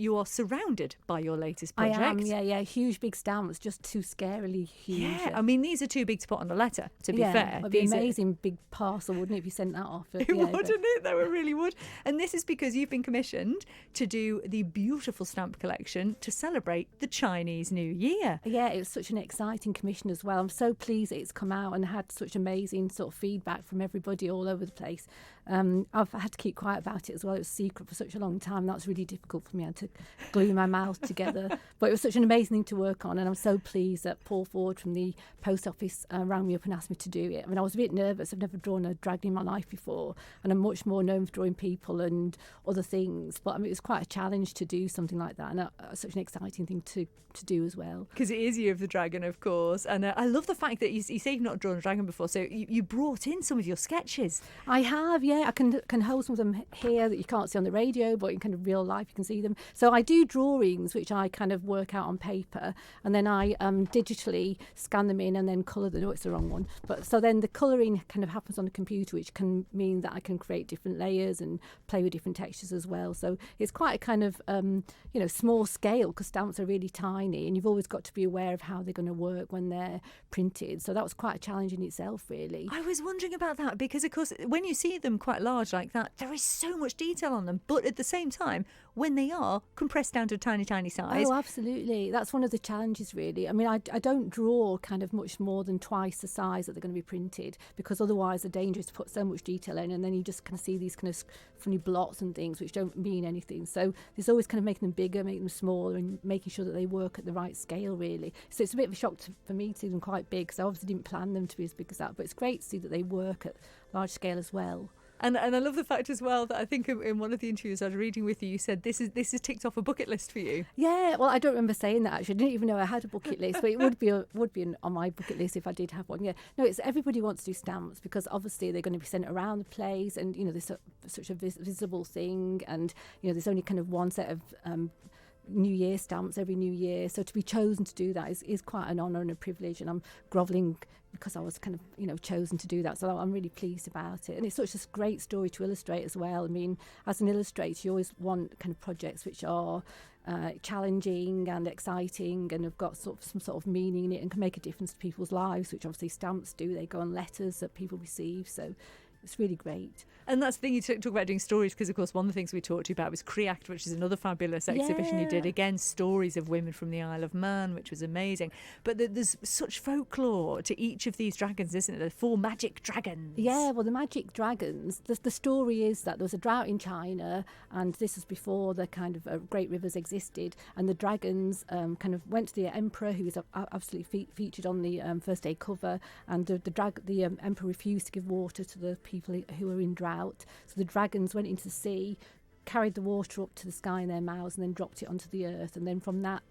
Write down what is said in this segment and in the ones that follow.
you are surrounded by your latest I project. am, yeah, huge big stamps, just too scarily huge. Yeah, I mean, these are too big to put on a letter, to be fair. It'd be These amazing big parcel, wouldn't it, if you sent that off? It wouldn't it, though? It really would. And this is because you've been commissioned to do the beautiful stamp collection to celebrate the Chinese New Year. Yeah, it was such an exciting commission as well. I'm so pleased that it's come out and had such amazing sort of feedback from everybody all over the place. I've had to keep quiet about it as well. It was secret for such a long time. That was really difficult for me. I had to glue my mouth together. But it was such an amazing thing to work on, and I'm so pleased that Paul Ford from the post office rang me up and asked me to do it. I mean, I was a bit nervous. I've never drawn a dragon in my life before, and I'm much more known for drawing people and other things. But I mean, it was quite a challenge to do something like that, and such an exciting thing to do as well. Because it is Year of the Dragon, of course. And I love the fact that you say you've not drawn a dragon before, so you brought in some of your sketches. I have, yeah. I can hold some of them here that you can't see on the radio, but in kind of real life you can see them. So I do drawings, which I kind of work out on paper, and then I digitally scan them in and then colour them. No, it's the wrong one. But so then the colouring kind of happens on the computer, which can mean that I can create different layers and play with different textures as well. So it's quite a kind of small scale, because stamps are really tiny, and you've always got to be aware of how they're going to work when they're printed. So that was quite a challenge in itself, really. I was wondering about that because, of course, when you see them quite large like that, there is so much detail on them. But at the same time, when they are compressed down to a tiny, tiny size. Oh, absolutely. That's one of the challenges, really. I mean, I don't draw kind of much more than twice the size that they're going to be printed, because otherwise they're dangerous to put so much detail in, and then you just kind of see these kind of funny blots and things which don't mean anything. So there's always kind of making them bigger, making them smaller, and making sure that they work at the right scale, really. So it's a bit of a shock for me to see them quite big, because I obviously didn't plan them to be as big as that. But it's great to see that they work at large scale as well. And I love the fact as well that I think in one of the interviews I was reading with you, you said this is ticked off a bucket list for you. Yeah, well, I don't remember saying that, actually. I didn't even know I had a bucket list, but it would be on my bucket list if I did have one. Yeah, no, it's everybody wants to do stamps, because obviously they're going to be sent around the place, and there's such a visible thing, and there's only kind of one set of New Year stamps every New Year, so to be chosen to do that is quite an honour and a privilege, and I'm grovelling because I was kind of chosen to do that, so I'm really pleased about it. And it's such a great story to illustrate as well. I mean, as an illustrator, you always want kind of projects which are challenging and exciting and have got some sort of meaning in it and can make a difference to people's lives, which obviously stamps do. They go on letters that people receive, so it's really great. And that's the thing, you talk about doing stories, because of course one of the things we talked to you about was Creact, which is another fabulous exhibition you did. Again, stories of women from the Isle of Man, which was amazing. But there's such folklore to each of these dragons, isn't there? The 4 magic dragons. Yeah, well, the magic dragons, the story is that there was a drought in China, and this was before the kind of great rivers existed, and the dragons kind of went to the emperor, who was absolutely featured on the first day cover, and the emperor refused to give water to the people who were in drought. So the dragons went into the sea, carried the water up to the sky in their mouths, and then dropped it onto the earth. And then from that,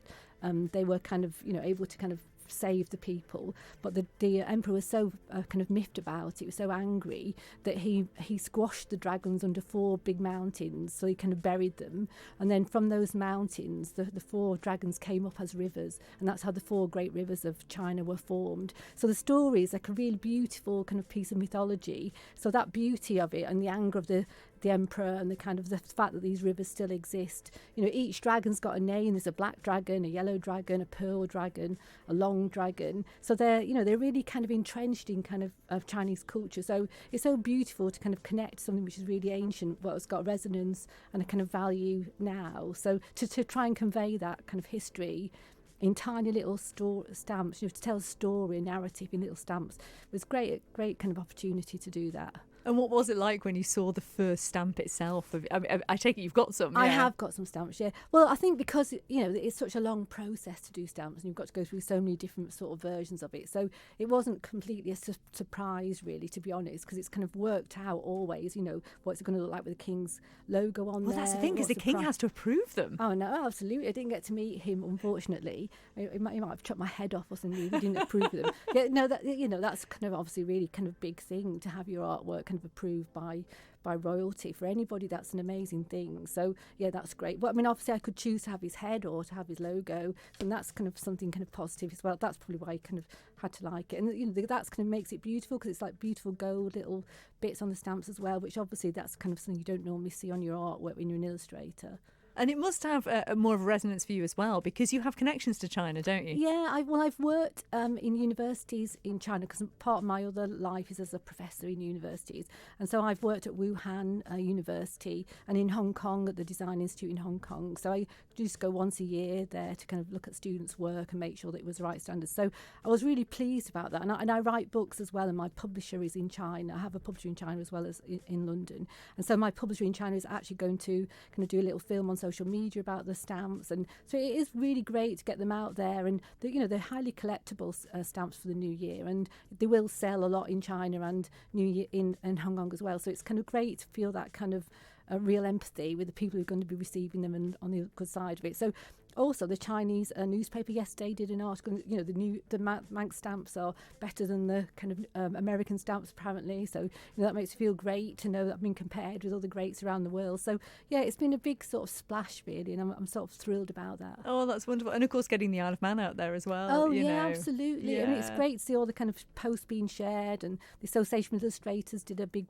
they were kind of able to kind of save the people. But the emperor was so kind of miffed about it, was so angry, that he squashed the dragons under 4 big mountains, so he kind of buried them. And then from those mountains, the 4 dragons came up as rivers, and that's how the 4 great rivers of China were formed. So the story is like a really beautiful kind of piece of mythology. So that beauty of it, and the anger of the emperor, and the kind of the fact that these rivers still exist. Each dragon's got a name. There's a black dragon, a yellow dragon, a pearl dragon, a long dragon. So they're really kind of entrenched in kind of Chinese culture. So it's so beautiful to kind of connect something which is really ancient, but has got resonance and a kind of value now. So to try and convey that kind of history in tiny little stamps, to tell a story, a narrative in little stamps, was great kind of opportunity to do that. And what was it like when you saw the first stamp itself? I take it you've got some. Yeah. I have got some stamps, yeah. Well, I think because it's such a long process to do stamps, and you've got to go through so many different sort of versions of it. So it wasn't completely a surprise, really, to be honest, because it's kind of worked out always. What's it going to look like with the King's logo on there? Well, that's the thing, because the King has to approve them. Oh no, absolutely. I didn't get to meet him, unfortunately. He might have chopped my head off or something if he didn't approve of them. Yeah, no, that's kind of obviously really kind of big thing to have your artwork kind of approved by royalty. For anybody, that's an amazing thing. So yeah, that's great. But I mean, obviously I could choose to have his head or to have his logo, and that's kind of something kind of positive as well. That's probably why I kind of had to like it, and that's kind of makes it beautiful, because it's like beautiful gold little bits on the stamps as well, which obviously that's kind of something you don't normally see on your artwork when you're an illustrator. And it must have a more of a resonance for you as well, because you have connections to China, don't you? Yeah, I've worked in universities in China, because part of my other life is as a professor in universities. And so I've worked at Wuhan University and in Hong Kong at the Design Institute in Hong Kong. So I just go once a year there to kind of look at students' work and make sure that it was the right standards. So I was really pleased about that. And I write books as well, and my publisher is in China. I have a publisher in China as well as in London. And so my publisher in China is actually going to kind of do a little film on social media about the stamps. And so it is really great to get them out there. And they're highly collectible stamps for the New Year, and they will sell a lot in China and New Year in Hong Kong as well. So it's kind of great to feel that kind of real empathy with the people who are going to be receiving them and on the good side of it. So also the Chinese newspaper yesterday did an article, the Manx stamps are better than the kind of American stamps apparently. So that makes me feel great to know that I've been compared with other greats around the world. So yeah, it's been a big sort of splash really, and I'm sort of thrilled about that. Oh, that's wonderful. And of course getting the Isle of Man out there as well. Oh yeah, absolutely. Yeah. I mean, it's great to see all the kind of posts being shared, and the Association of Illustrators did a big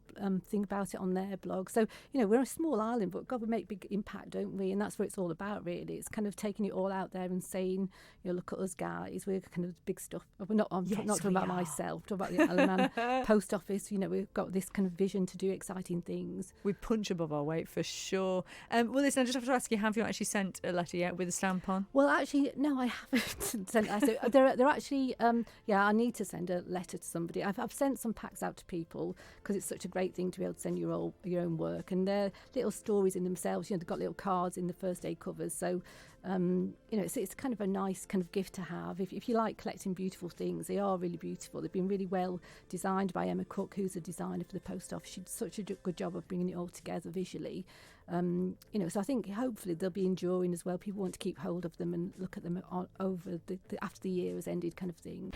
thing about it on their blog. So we're a small island, but God, we make big impact, don't we? And that's what it's all about really. It's kind of taking it all out there and saying, look at us guys, we're kind of big stuff. I'm not talking about myself, I'm talking about the Isle of Man post office. We've got this kind of vision to do exciting things. We punch above our weight for sure. Well, listen, I just have to ask you, have you actually sent a letter yet with a stamp on? Well, actually, no, I haven't sent that. So they're actually, I need to send a letter to somebody. I've sent some packs out to people because it's such a great thing to be able to send your own work, and they're little stories in themselves. They've got little cards in the first aid covers. So it's kind of a nice kind of gift to have. If you like collecting beautiful things, they are really beautiful. They've been really well designed by Emma Cook, who's a designer for the post office. She did such a good job of bringing it all together visually. So I think hopefully they'll be enduring as well. People want to keep hold of them and look at them over after the year has ended, kind of thing.